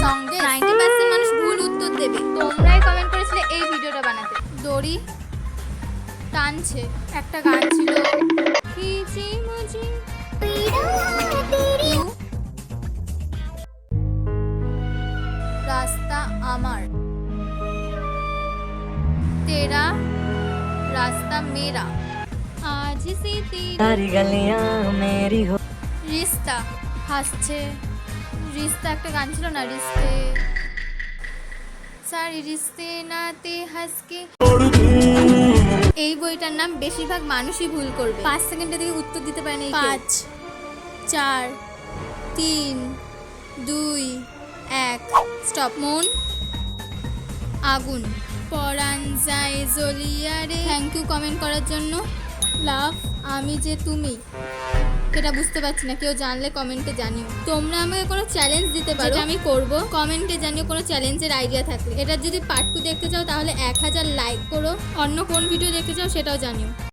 সঙ্গে 90% মানুষ ভুল উত্তর দেবে। তোমরাই কমেন্ট করেছিলে এই ভিডিওটা বানাতে। দড়ি টানছে একটা গান ছিল, খিচি মুচি রাস্তা আমার, তেরা রাস্তা মেরা, আজ সে তেরি गलियां मेरी हो। রিস্তা হাসছে, রিস্তা একটা গান ছিল না, রিস্তে সারি রিস্তে নাতে হাসকে। এই বইটার নাম বেশিরভাগ মানুষই ভুল করবে। 5 সেকেন্ডে দিকে উত্তর দিতে পারেনি। 5 4 3 2 1 স্টপ। মন আগুন, পরাণ যায় জলিয়ারে। থ্যাংক ইউ কমেন্ট করার জন্য। লাভ আমি যে তুমি, এটা বুঝতে পারছি না, কেউ জানলে কমেন্টে জানিও। তোমরা আমাকে কোনো চ্যালেঞ্জ দিতে পারো, যেটা আমি করব। কমেন্টে জানিও কোনো চ্যালেঞ্জের আইডিয়া থাকলে। এটার যদি পার্ট 2 দেখতে চাও তাহলে 1000 লাইক করো। অন্য কোন ভিডিও দেখতে চাও সেটাও জানিও।